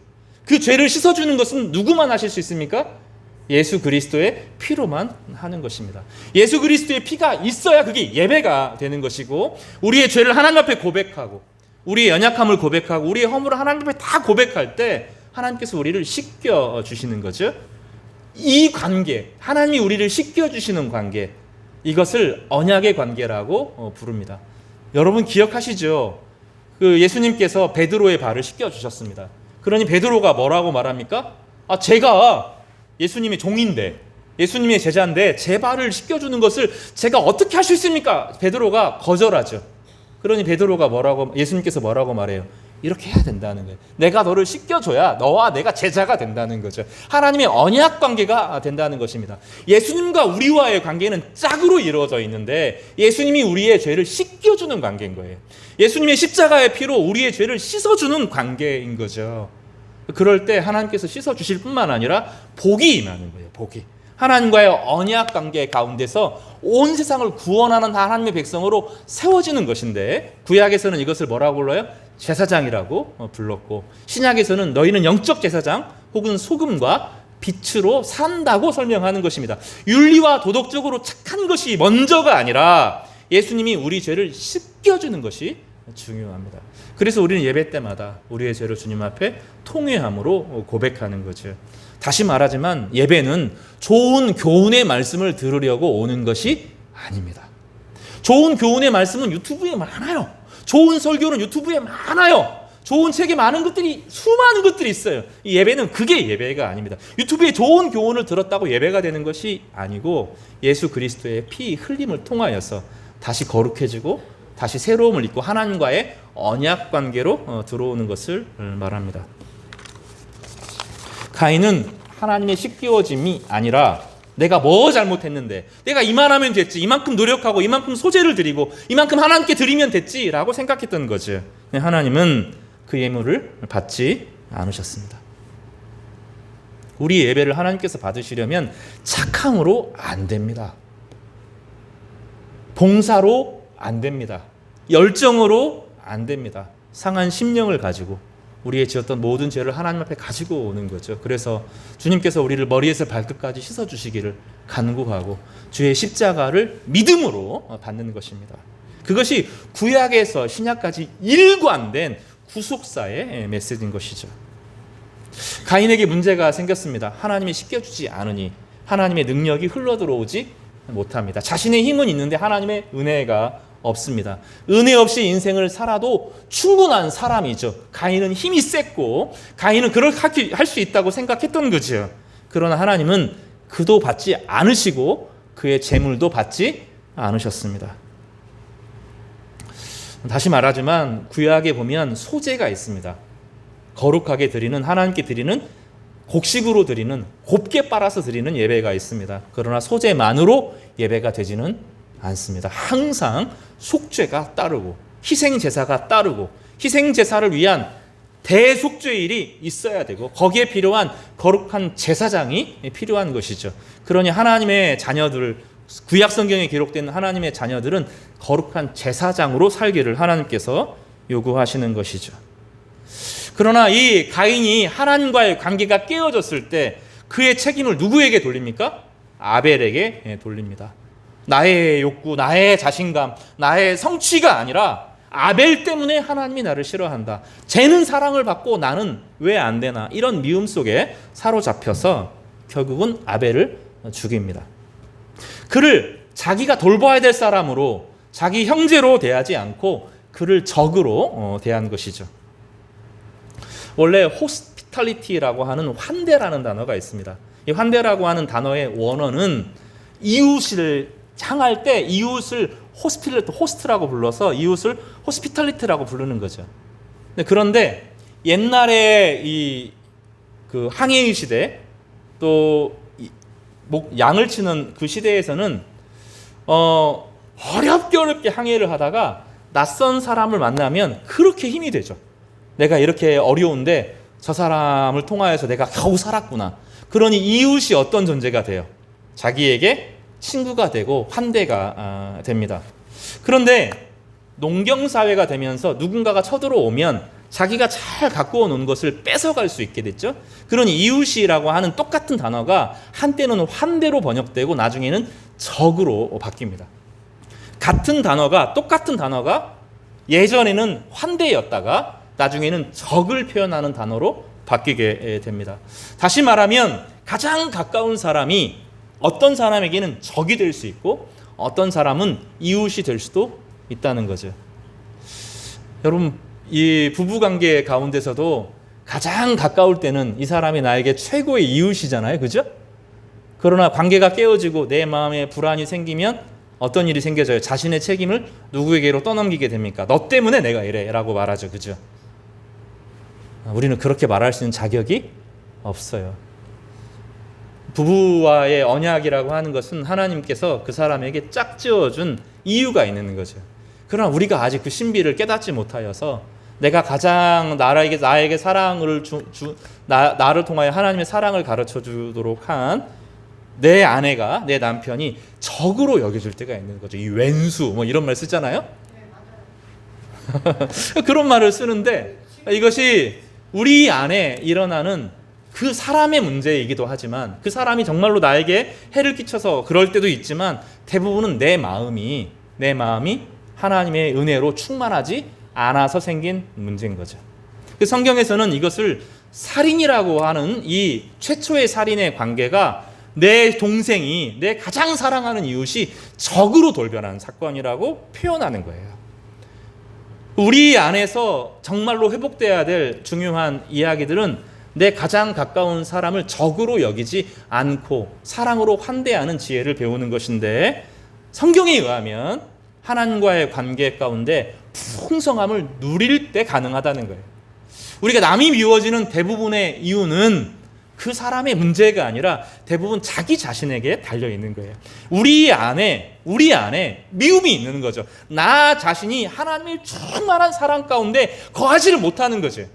그 죄를 씻어주는 것은 누구만 하실 수 있습니까? 예수 그리스도의 피로만 하는 것입니다. 예수 그리스도의 피가 있어야 그게 예배가 되는 것이고, 우리의 죄를 하나님 앞에 고백하고 우리의 연약함을 고백하고 우리의 허물을 하나님 앞에 다 고백할 때 하나님께서 우리를 씻겨주시는 거죠. 이 관계, 하나님이 우리를 씻겨주시는 관계, 이것을 언약의 관계라고 부릅니다. 여러분 기억하시죠? 그 예수님께서 베드로의 발을 씻겨주셨습니다. 그러니 베드로가 뭐라고 말합니까? 제가 예수님의 종인데, 예수님의 제자인데 제 발을 씻겨주는 것을 제가 어떻게 할 수 있습니까? 베드로가 거절하죠. 그러니 베드로가 예수님께서 뭐라고 말해요? 이렇게 해야 된다는 거예요. 내가 너를 씻겨줘야 너와 내가 제자가 된다는 거죠. 하나님의 언약 관계가 된다는 것입니다. 예수님과 우리와의 관계는 짝으로 이루어져 있는데, 예수님이 우리의 죄를 씻겨주는 관계인 거예요. 예수님의 십자가의 피로 우리의 죄를 씻어주는 관계인 거죠. 그럴 때 하나님께서 씻어주실 뿐만 아니라 복이 임하는 거예요. 복이. 하나님과의 언약 관계 가운데서 온 세상을 구원하는 하나님의 백성으로 세워지는 것인데, 구약에서는 이것을 뭐라고 불러요? 제사장이라고 불렀고, 신약에서는 너희는 영적 제사장 혹은 소금과 빛으로 산다고 설명하는 것입니다. 윤리와 도덕적으로 착한 것이 먼저가 아니라 예수님이 우리 죄를 씻겨주는 것이 중요합니다. 그래서 우리는 예배 때마다 우리의 죄를 주님 앞에 통회함으로 고백하는 거죠. 다시 말하지만 예배는 좋은 교훈의 말씀을 들으려고 오는 것이 아닙니다. 좋은 교훈의 말씀은 유튜브에 많아요. 좋은 설교는 유튜브에 많아요. 좋은 책에 수많은 것들이 있어요. 이 예배는 그게 예배가 아닙니다. 유튜브에 좋은 교훈을 들었다고 예배가 되는 것이 아니고, 예수 그리스도의 피 흘림을 통하여서 다시 거룩해지고 다시 새로움을 입고 하나님과의 언약 관계로 들어오는 것을 말합니다. 가인은 하나님의 씻겨짐이 아니라 내가 뭐 잘못했는데, 내가 이만하면 됐지, 이만큼 노력하고 이만큼 소재를 드리고 이만큼 하나님께 드리면 됐지라고 생각했던 거죠. 하나님은 그 예물을 받지 않으셨습니다. 우리 예배를 하나님께서 받으시려면 착함으로 안 됩니다. 봉사로 안 됩니다. 열정으로 안 됩니다. 상한 심령을 가지고 우리의 지었던 모든 죄를 하나님 앞에 가지고 오는 거죠. 그래서 주님께서 우리를 머리에서 발끝까지 씻어주시기를 간구하고 주의 십자가를 믿음으로 받는 것입니다. 그것이 구약에서 신약까지 일관된 구속사의 메시지인 것이죠. 가인에게 문제가 생겼습니다. 하나님이 씻겨주지 않으니 하나님의 능력이 흘러들어오지 못합니다. 자신의 힘은 있는데 하나님의 은혜가 없습니다. 은혜 없이 인생을 살아도 충분한 사람이죠. 가인은 힘이 셌고 가인은 그렇게 할 수 있다고 생각했던 거죠. 그러나 하나님은 그도 받지 않으시고 그의 재물도 받지 않으셨습니다. 다시 말하지만 구약에 보면 소제가 있습니다. 거룩하게 드리는, 하나님께 드리는, 곡식으로 드리는, 곱게 빨아서 드리는 예배가 있습니다. 그러나 소제만으로 예배가 되지는 않습니다. 항상 속죄가 따르고 희생제사가 따르고 희생제사를 위한 대속죄일이 있어야 되고 거기에 필요한 거룩한 제사장이 필요한 것이죠. 그러니 하나님의 자녀들, 구약 성경에 기록된 하나님의 자녀들은 거룩한 제사장으로 살기를 하나님께서 요구하시는 것이죠. 그러나 이 가인이 하나님과의 관계가 깨어졌을 때 그의 책임을 누구에게 돌립니까? 아벨에게 돌립니다. 나의 욕구, 나의 자신감, 나의 성취가 아니라 아벨 때문에 하나님이 나를 싫어한다. 쟤는 사랑을 받고 나는 왜 안 되나? 이런 미움 속에 사로잡혀서 결국은 아벨을 죽입니다. 그를 자기가 돌봐야 될 사람으로 자기 형제로 대하지 않고 그를 적으로 대한 것이죠. 원래 호스피탈리티라고 하는 환대라는 단어가 있습니다. 이 환대라고 하는 단어의 원어는 이웃을 향할 때 이웃을 호스트라고 불러서 이웃을 호스피탈리티라고 부르는 거죠. 그런데 옛날에 그 항해의 시대 또 양을 치는 그 시대에서는 어렵게 항해를 하다가 낯선 사람을 만나면 그렇게 힘이 되죠. 내가 이렇게 어려운데 저 사람을 통하여서 내가 겨우 살았구나. 그러니 이웃이 어떤 존재가 돼요? 자기에게 친구가 되고 환대가 됩니다. 그런데 농경사회가 되면서 누군가가 쳐들어오면 자기가 잘 갖고 온 것을 뺏어갈 수 있게 됐죠. 그러니 이웃이라고 하는 똑같은 단어가 한때는 환대로 번역되고 나중에는 적으로 바뀝니다. 똑같은 단어가 예전에는 환대였다가 나중에는 적을 표현하는 단어로 바뀌게 됩니다. 다시 말하면 가장 가까운 사람이 어떤 사람에게는 적이 될 수 있고 어떤 사람은 이웃이 될 수도 있다는 거죠. 여러분, 이 부부관계 가운데서도 가장 가까울 때는 이 사람이 나에게 최고의 이웃이잖아요. 그죠? 그러나 관계가 깨어지고 내 마음에 불안이 생기면 어떤 일이 생겨져요? 자신의 책임을 누구에게로 떠넘기게 됩니까? 너 때문에 내가 이래 라고 말하죠. 그죠? 우리는 그렇게 말할 수 있는 자격이 없어요. 부부와의 언약이라고 하는 것은 하나님께서 그 사람에게 짝지어준 이유가 있는 거죠. 그러나 우리가 아직 그 신비를 깨닫지 못하여서 내가 가장 나에게 사랑을 나를 통하여 하나님의 사랑을 가르쳐 주도록 한 내 아내가, 내 남편이 적으로 여겨질 때가 있는 거죠. 이 왼수 이런 말 쓰잖아요. 그런 말을 쓰는데 이것이 우리 안에 일어나는 그 사람의 문제이기도 하지만 그 사람이 정말로 나에게 해를 끼쳐서 그럴 때도 있지만 대부분은 내 마음이 하나님의 은혜로 충만하지 않아서 생긴 문제인 거죠. 성경에서는 이것을 살인이라고 하는 이 최초의 살인의 관계가 내 동생이, 내 가장 사랑하는 이웃이 적으로 돌변한 사건이라고 표현하는 거예요. 우리 안에서 정말로 회복돼야 될 중요한 이야기들은 내 가장 가까운 사람을 적으로 여기지 않고 사랑으로 환대하는 지혜를 배우는 것인데, 성경에 의하면 하나님과의 관계 가운데 풍성함을 누릴 때 가능하다는 거예요. 우리가 남이 미워지는 대부분의 이유는 그 사람의 문제가 아니라 대부분 자기 자신에게 달려있는 거예요. 우리 안에 우리 안에 미움이 있는 거죠. 나 자신이 하나님의 충만한 사랑 가운데 거하지를 못하는 거죠.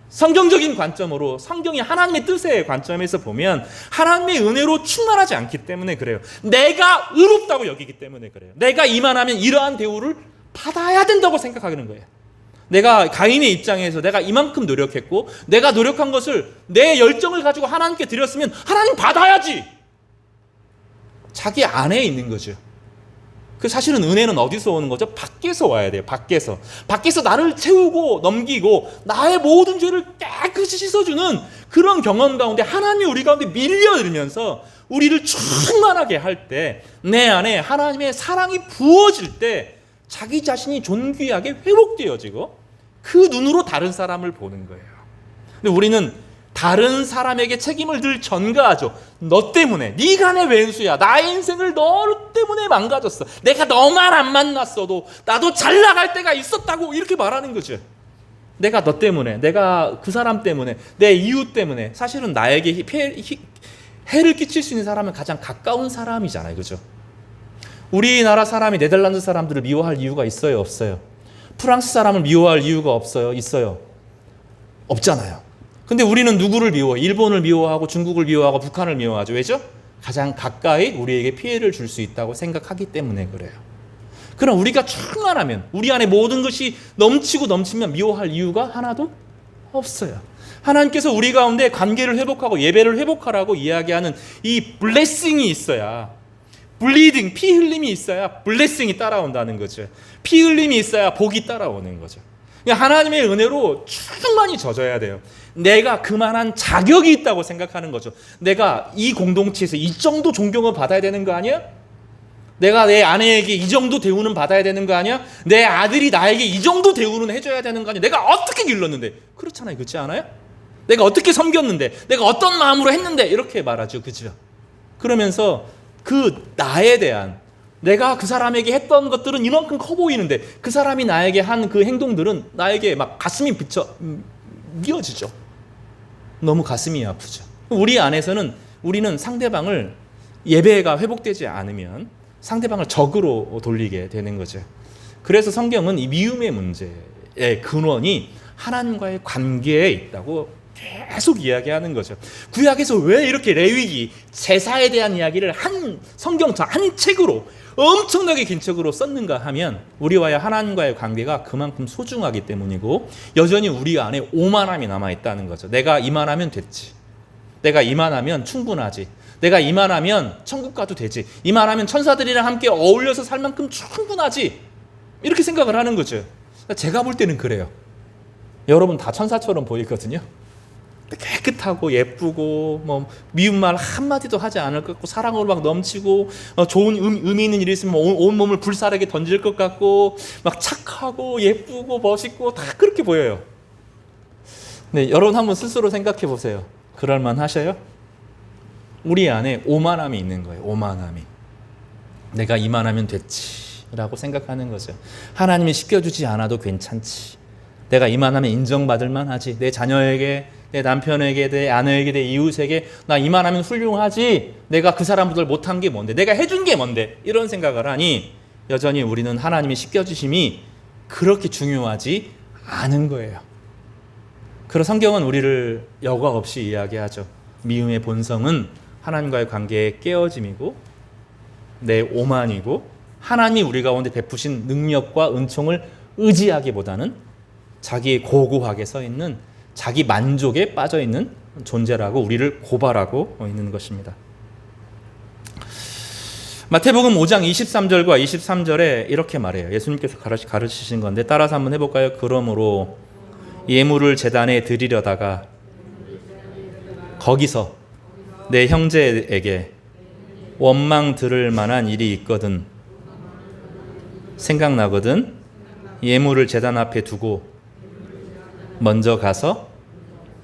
성경적인 관점으로, 성경이 하나님의 뜻의 관점에서 보면 하나님의 은혜로 충만하지 않기 때문에 그래요. 내가 의롭다고 여기기 때문에 그래요. 내가 이만하면 이러한 대우를 받아야 된다고 생각하는 거예요. 내가 가인의 입장에서 내가 이만큼 노력했고 내가 노력한 것을 내 열정을 가지고 하나님께 드렸으면 하나님 받아야지. 자기 안에 있는 거죠. 그 사실은 은혜는 어디서 오는 거죠? 밖에서 와야 돼요. 밖에서 나를 채우고 넘기고 나의 모든 죄를 깨끗이 씻어주는 그런 경험 가운데 하나님이 우리 가운데 밀려들면서 우리를 충만하게 할 때, 내 안에 하나님의 사랑이 부어질 때 자기 자신이 존귀하게 회복되어지고 그 눈으로 다른 사람을 보는 거예요. 근데 우리는 다른 사람에게 책임을 늘 전가하죠. 너 때문에, 네가 내 왼수야. 나의 인생을 너 때문에 망가졌어. 내가 너만 안 만났어도 나도 잘 나갈 때가 있었다고 이렇게 말하는 거죠. 내가 너 때문에, 내가 그 사람 때문에, 내 이웃 때문에. 사실은 나에게 해를 끼칠 수 있는 사람은 가장 가까운 사람이잖아요. 그죠? 우리나라 사람이 네덜란드 사람들을 미워할 이유가 있어요? 없어요? 프랑스 사람을 미워할 이유가 없어요? 있어요? 없잖아요. 근데 우리는 누구를 미워해? 일본을 미워하고 중국을 미워하고 북한을 미워하죠. 왜죠? 가장 가까이 우리에게 피해를 줄 수 있다고 생각하기 때문에 그래요. 그럼 우리가 충만하면, 우리 안에 모든 것이 넘치고 넘치면 미워할 이유가 하나도 없어요. 하나님께서 우리 가운데 관계를 회복하고 예배를 회복하라고 이야기하는 이 블레싱이 있어야, 블리딩, 피 흘림이 있어야 블레싱이 따라온다는 거죠. 피 흘림이 있어야 복이 따라오는 거죠. 하나님의 은혜로 충만히 젖어야 돼요. 내가 그만한 자격이 있다고 생각하는 거죠. 내가 이 공동체에서 이 정도 존경을 받아야 되는 거 아니야? 내가 내 아내에게 이 정도 대우는 받아야 되는 거 아니야? 내 아들이 나에게 이 정도 대우는 해줘야 되는 거 아니야? 내가 어떻게 길렀는데? 그렇잖아요. 그렇지 않아요? 내가 어떻게 섬겼는데? 내가 어떤 마음으로 했는데? 이렇게 말하죠. 그죠? 그러면서 그 나에 대한, 내가 그 사람에게 했던 것들은 이만큼 커 보이는데 그 사람이 나에게 한 그 행동들은 나에게 막 가슴이 미어지죠. 너무 가슴이 아프죠. 우리 안에서는 우리는 상대방을, 예배가 회복되지 않으면 상대방을 적으로 돌리게 되는 거죠. 그래서 성경은 이 미움의 문제의 근원이 하나님과의 관계에 있다고 계속 이야기하는 거죠. 구약에서 왜 이렇게 레위기, 제사에 대한 이야기를 한 성경처 한 책으로 엄청나게 긴 책으로 썼는가 하면 우리와의 하나님과의 관계가 그만큼 소중하기 때문이고 여전히 우리 안에 오만함이 남아있다는 거죠. 내가 이만하면 됐지. 내가 이만하면 충분하지. 내가 이만하면 천국 가도 되지. 이만하면 천사들이랑 함께 어울려서 살 만큼 충분하지. 이렇게 생각을 하는 거죠. 제가 볼 때는 그래요. 여러분 다 천사처럼 보이거든요. 깨끗하고 예쁘고 뭐 미운 말 한마디도 하지 않을 것 같고 사랑으로 막 넘치고 좋은 의미 있는 일이 있으면 온 몸을 불사르게 던질 것 같고 막 착하고 예쁘고 멋있고 다 그렇게 보여요. 네, 여러분 한번 스스로 생각해 보세요. 그럴만 하셔요? 우리 안에 오만함이 있는 거예요. 오만함이. 내가 이만하면 됐지 라고 생각하는 거죠. 하나님이 시켜주지 않아도 괜찮지. 내가 이만하면 인정받을 만하지. 내 자녀에게, 내 남편에게, 내 아내에게, 내 이웃에게 나 이만하면 훌륭하지. 내가 그 사람들 못한 게 뭔데, 내가 해준 게 뭔데, 이런 생각을 하니 여전히 우리는 하나님이 시켜주심이 그렇게 중요하지 않은 거예요. 그래서 성경은 우리를 여과 없이 이야기하죠. 미움의 본성은 하나님과의 관계의 깨어짐이고 내 오만이고 하나님이 우리 가운데 베푸신 능력과 은총을 의지하기보다는 자기 고고하게 서 있는 자기 만족에 빠져 있는 존재라고 우리를 고발하고 있는 것입니다. 마태복음 5장 23절과 23절에 이렇게 말해요. 예수님께서 가르치신 건데 따라서 한번 해볼까요? 그러므로 예물을 제단에 드리려다가 거기서 내 형제에게 원망 들을 만한 일이 있거든 생각나거든 예물을 제단 앞에 두고 먼저 가서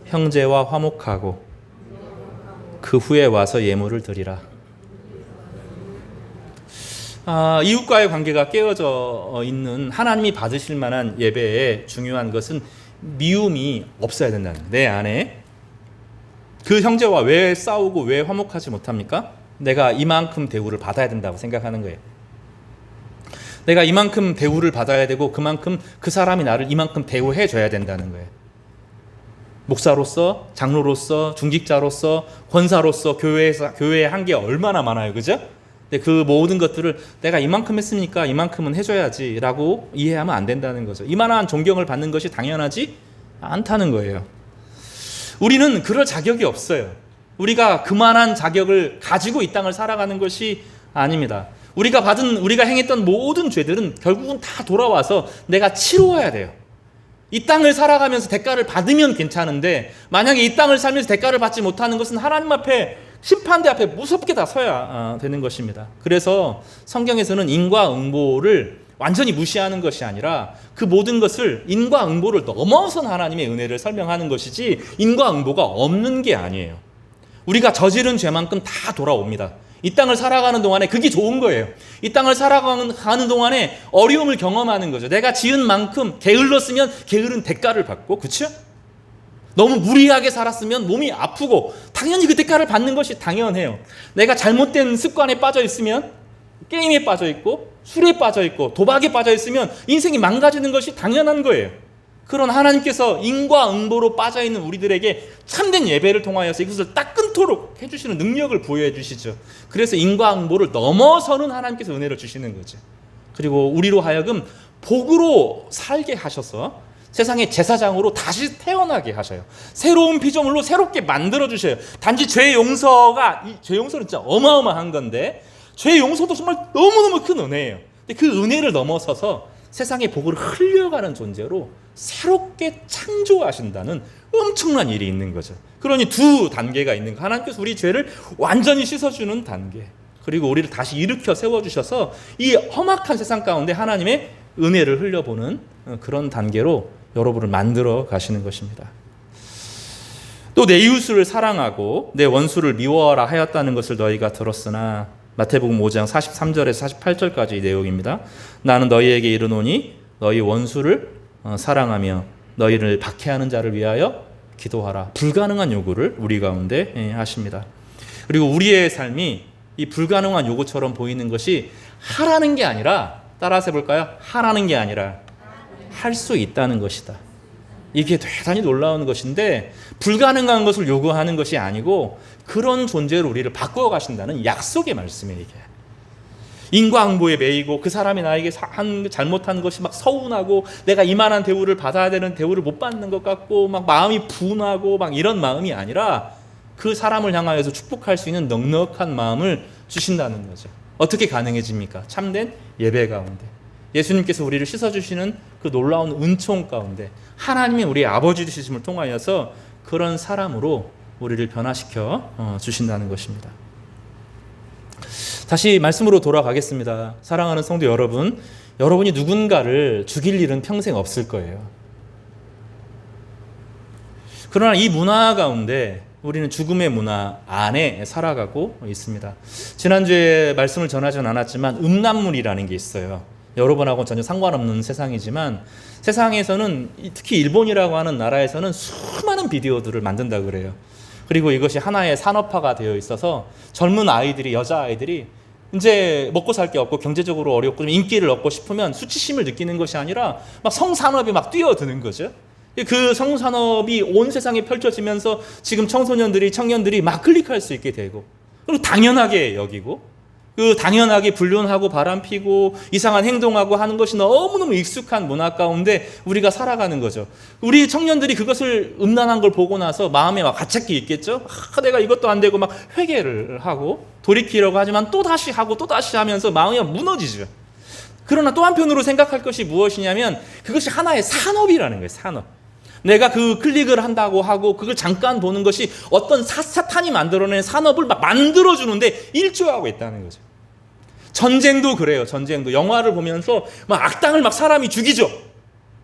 형제와 화목하고 그 후에 와서 예물을 드리라. 이웃과의 관계가 깨어져 있는 하나님이 받으실 만한 예배의 중요한 것은 미움이 없어야 된다는 거예요. 내 안에 그 형제와 왜 싸우고 왜 화목하지 못합니까? 내가 이만큼 대우를 받아야 된다고 생각하는 거예요. 내가 이만큼 대우를 받아야 되고 그만큼 그 사람이 나를 이만큼 대우해 줘야 된다는 거예요. 목사로서, 장로로서, 중직자로서, 권사로서 교회의 한계가 얼마나 많아요. 그죠? 근데 그 모든 것들을 내가 이만큼 했으니까 이만큼은 해줘야지 라고 이해하면 안 된다는 거죠. 이만한 존경을 받는 것이 당연하지 않다는 거예요. 우리는 그럴 자격이 없어요. 우리가 그만한 자격을 가지고 이 땅을 살아가는 것이 아닙니다. 우리가 행했던 모든 죄들은 결국은 다 돌아와서 내가 치루어야 돼요. 이 땅을 살아가면서 대가를 받으면 괜찮은데 만약에 이 땅을 살면서 대가를 받지 못하는 것은 하나님 앞에 심판대 앞에 무섭게 다 서야 되는 것입니다. 그래서 성경에서는 인과응보를 완전히 무시하는 것이 아니라 그 모든 것을 인과응보를 넘어선 하나님의 은혜를 설명하는 것이지 인과응보가 없는 게 아니에요. 우리가 저지른 죄만큼 다 돌아옵니다. 이 땅을 살아가는 동안에 그게 좋은 거예요. 이 땅을 살아가는 동안에 어려움을 경험하는 거죠. 내가 지은 만큼 게을렀으면 게으른 대가를 받고, 그렇죠? 너무 무리하게 살았으면 몸이 아프고 당연히 그 대가를 받는 것이 당연해요. 내가 잘못된 습관에 빠져 있으면 게임에 빠져 있고 술에 빠져 있고 도박에 빠져 있으면 인생이 망가지는 것이 당연한 거예요. 그런 하나님께서 인과응보로 빠져 있는 우리들에게 참된 예배를 통하여서 이것을 딱 끊도록 해주시는 능력을 부여해 주시죠. 그래서 인과응보를 넘어서는 하나님께서 은혜를 주시는 거죠. 그리고 우리로 하여금 복으로 살게 하셔서 세상의 제사장으로 다시 태어나게 하셔요. 새로운 피조물로 새롭게 만들어 주셔요. 단지 죄 용서는 진짜 어마어마한 건데 죄 용서도 정말 너무너무 큰 은혜예요. 근데 그 은혜를 넘어서서 세상의 복을 흘려가는 존재로 새롭게 창조하신다는 엄청난 일이 있는 거죠. 그러니 두 단계가 있는 거. 하나님께서 우리 죄를 완전히 씻어주는 단계, 그리고 우리를 다시 일으켜 세워주셔서 이 험악한 세상 가운데 하나님의 은혜를 흘려보는 그런 단계로 여러분을 만들어 가시는 것입니다. 또 내 이웃을 사랑하고 내 원수를 미워하라 하였다는 것을 너희가 들었으나, 마태복음 5장 43절에서 48절까지 이 내용입니다. 나는 너희에게 이르노니 너희 원수를 사랑하며 너희를 박해하는 자를 위하여 기도하라. 불가능한 요구를 우리 가운데 하십니다. 그리고 우리의 삶이 이 불가능한 요구처럼 보이는 것이 하라는 게 아니라, 따라서 해볼까요? 하라는 게 아니라 할 수 있다는 것이다. 이게 대단히 놀라운 것인데, 불가능한 것을 요구하는 것이 아니고 그런 존재로 우리를 바꾸어 가신다는 약속의 말씀이에요. 이게 인과응보에 매이고 그 사람이 나에게 잘못한 것이 막 서운하고 내가 이만한 대우를 받아야 되는 대우를 못 받는 것 같고 막 마음이 분하고 막 이런 마음이 아니라 그 사람을 향하여서 축복할 수 있는 넉넉한 마음을 주신다는 거죠. 어떻게 가능해집니까? 참된 예배 가운데 예수님께서 우리를 씻어주시는 그 놀라운 은총 가운데 하나님이 우리 아버지 되심을 통하여서 그런 사람으로 우리를 변화시켜 주신다는 것입니다. 다시 말씀으로 돌아가겠습니다. 사랑하는 성도 여러분, 여러분이 누군가를 죽일 일은 평생 없을 거예요. 그러나 이 문화 가운데 우리는 죽음의 문화 안에 살아가고 있습니다. 지난주에 말씀을 전하진 않았지만 음란물이라는 게 있어요. 여러분하고는 전혀 상관없는 세상이지만 세상에서는, 특히 일본이라고 하는 나라에서는 수많은 비디오들을 만든다 그래요. 그리고 이것이 하나의 산업화가 되어 있어서 젊은 아이들이, 여자아이들이 이제 먹고 살 게 없고 경제적으로 어렵고 좀 인기를 얻고 싶으면 수치심을 느끼는 것이 아니라 막 성산업이 막 뛰어드는 거죠. 그 성산업이 온 세상에 펼쳐지면서 지금 청년들이 막 클릭할 수 있게 되고, 그리고 당연하게 여기고, 그 당연하게 불륜하고 바람피고 이상한 행동하고 하는 것이 너무너무 익숙한 문화 가운데 우리가 살아가는 거죠. 우리 청년들이 그것을 음란한 걸 보고 나서 마음에 막 가책이 있겠죠. 내가 이것도 안 되고 막 회개를 하고 돌이키려고 하지만 또다시 하고 또다시 하면서 마음이 무너지죠. 그러나 또 한편으로 생각할 것이 무엇이냐면 그것이 하나의 산업이라는 거예요. 산업. 내가 그 클릭을 한다고 하고 그걸 잠깐 보는 것이 어떤 사탄이 만들어낸 산업을 막 만들어주는데 일조하고 있다는 거죠. 전쟁도 그래요. 전쟁도 영화를 보면서 막 악당을 막 사람이 죽이죠.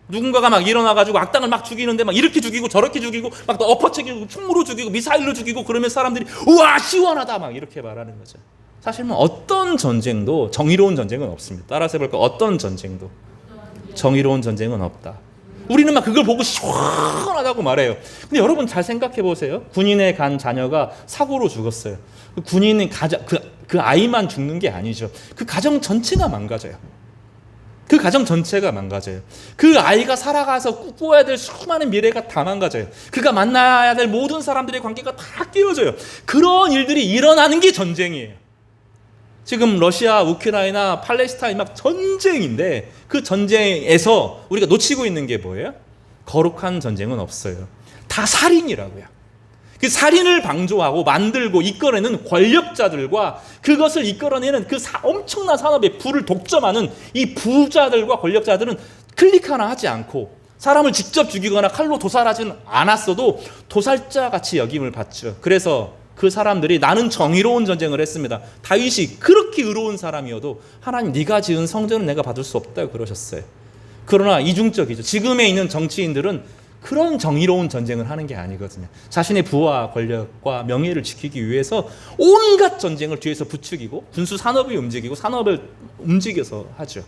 누군가가 막 일어나가지고 악당을 막 죽이는데 막 이렇게 죽이고 저렇게 죽이고 막 엎어치기고 총으로 죽이고 미사일로 죽이고, 그러면 사람들이 우와 시원하다 막 이렇게 말하는 거죠. 사실 뭐 어떤 전쟁도 정의로운 전쟁은 없습니다. 따라서 해볼까? 어떤 전쟁도 정의로운 전쟁은 없다. 우리는 막 그걸 보고 시원하다고 말해요. 근데 여러분 잘 생각해 보세요. 군인에 간 자녀가 사고로 죽었어요. 군인은 그 아이만 죽는 게 아니죠. 그 가정 전체가 망가져요. 그 가정 전체가 망가져요. 그 아이가 살아가서 꾸어야 될 수많은 미래가 다 망가져요. 그가 만나야 될 모든 사람들의 관계가 다 깨어져요. 그런 일들이 일어나는 게 전쟁이에요. 지금 러시아, 우크라이나, 팔레스타인 막 전쟁인데 그 전쟁에서 우리가 놓치고 있는 게 뭐예요? 거룩한 전쟁은 없어요. 다 살인이라고요. 그 살인을 방조하고 만들고 이끌어내는 권력자들과 그것을 이끌어내는 그 엄청난 산업의 부를 독점하는 이 부자들과 권력자들은 클릭 하나 하지 않고 사람을 직접 죽이거나 칼로 도살하지는 않았어도 도살자같이 여김을 받죠. 그래서 그 사람들이 나는 정의로운 전쟁을 했습니다. 다윗이 그렇게 의로운 사람이어도 하나님 네가 지은 성전은 내가 받을 수 없다고 그러셨어요. 그러나 이중적이죠. 지금에 있는 정치인들은 그런 정의로운 전쟁을 하는 게 아니거든요. 자신의 부와 권력과 명예를 지키기 위해서 온갖 전쟁을 뒤에서 부추기고 군수 산업이 움직이고 산업을 움직여서 하죠.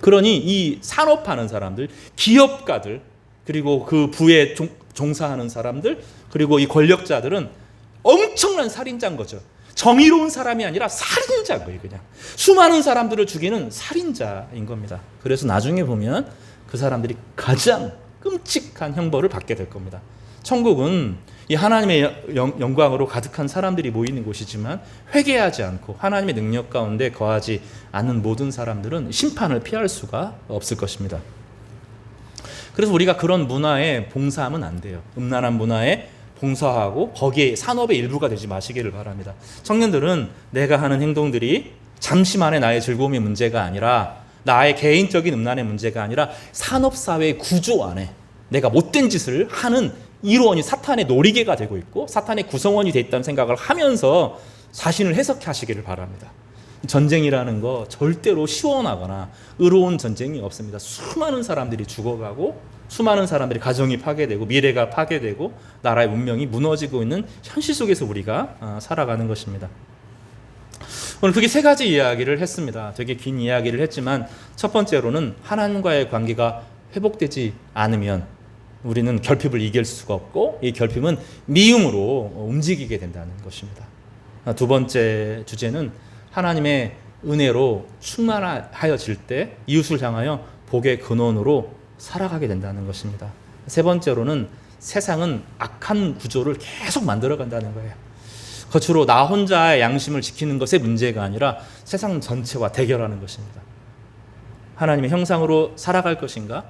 그러니 이 산업하는 사람들, 기업가들, 그리고 그 부에 종사하는 사람들, 그리고 이 권력자들은 엄청난 살인자인 거죠. 정의로운 사람이 아니라 살인자인 거예요. 그냥 수많은 사람들을 죽이는 살인자인 겁니다. 그래서 나중에 보면 그 사람들이 가장 끔찍한 형벌을 받게 될 겁니다. 천국은 이 하나님의 영광으로 가득한 사람들이 모이는 곳이지만 회개하지 않고 하나님의 능력 가운데 거하지 않는 모든 사람들은 심판을 피할 수가 없을 것입니다. 그래서 우리가 그런 문화에 봉사하면 안 돼요. 음란한 문화에 봉사하고 거기에 산업의 일부가 되지 마시기를 바랍니다. 청년들은 내가 하는 행동들이 잠시만의 나의 즐거움의 문제가 아니라 나의 개인적인 음란의 문제가 아니라 산업사회의 구조 안에 내가 못된 짓을 하는 일원이 사탄의 놀이개가 되고 있고 사탄의 구성원이 되어 있다는 생각을 하면서 자신을 해석하시기를 바랍니다. 전쟁이라는 거 절대로 시원하거나 의로운 전쟁이 없습니다. 수많은 사람들이 죽어가고 수많은 사람들이 가정이 파괴되고 미래가 파괴되고 나라의 문명이 무너지고 있는 현실 속에서 우리가 살아가는 것입니다. 오늘 그게 세 가지 이야기를 했습니다. 되게 긴 이야기를 했지만 첫 번째로는 하나님과의 관계가 회복되지 않으면 우리는 결핍을 이길 수가 없고 이 결핍은 미움으로 움직이게 된다는 것입니다. 두 번째 주제는 하나님의 은혜로 충만하여질 때 이웃을 향하여 복의 근원으로 살아가게 된다는 것입니다. 세 번째로는 세상은 악한 구조를 계속 만들어간다는 거예요. 겉으로 나 혼자의 양심을 지키는 것의 문제가 아니라 세상 전체와 대결하는 것입니다. 하나님의 형상으로 살아갈 것인가?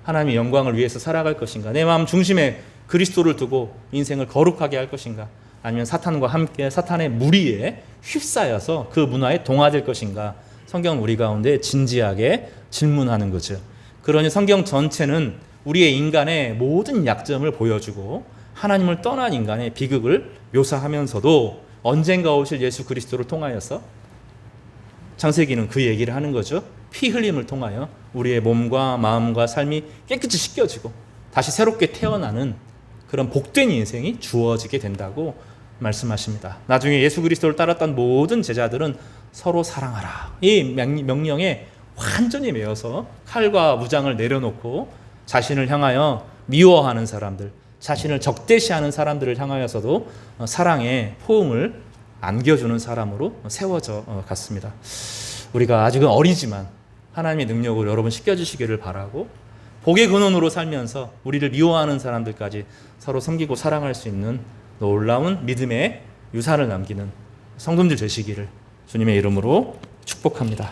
하나님의 영광을 위해서 살아갈 것인가? 내 마음 중심에 그리스도를 두고 인생을 거룩하게 할 것인가? 아니면 사탄과 함께 사탄의 무리에 휩싸여서 그 문화에 동화될 것인가? 성경은 우리 가운데 진지하게 질문하는 거죠. 그러니 성경 전체는 우리의 인간의 모든 약점을 보여주고 하나님을 떠난 인간의 비극을 묘사하면서도 언젠가 오실 예수 그리스도를 통하여서 창세기는 그 얘기를 하는 거죠. 피 흘림을 통하여 우리의 몸과 마음과 삶이 깨끗이 씻겨지고 다시 새롭게 태어나는 그런 복된 인생이 주어지게 된다고 말씀하십니다. 나중에 예수 그리스도를 따랐던 모든 제자들은 서로 사랑하라. 이 명령에 완전히 매여서 칼과 무장을 내려놓고 자신을 향하여 미워하는 사람들, 자신을 적대시하는 사람들을 향하여서도 사랑의 포옹을 안겨주는 사람으로 세워져 갔습니다. 우리가 아직은 어리지만 하나님의 능력으로 여러분 씻겨주시기를 바라고 복의 근원으로 살면서 우리를 미워하는 사람들까지 서로 섬기고 사랑할 수 있는 놀라운 믿음의 유산을 남기는 성도들 되시기를 주님의 이름으로 축복합니다.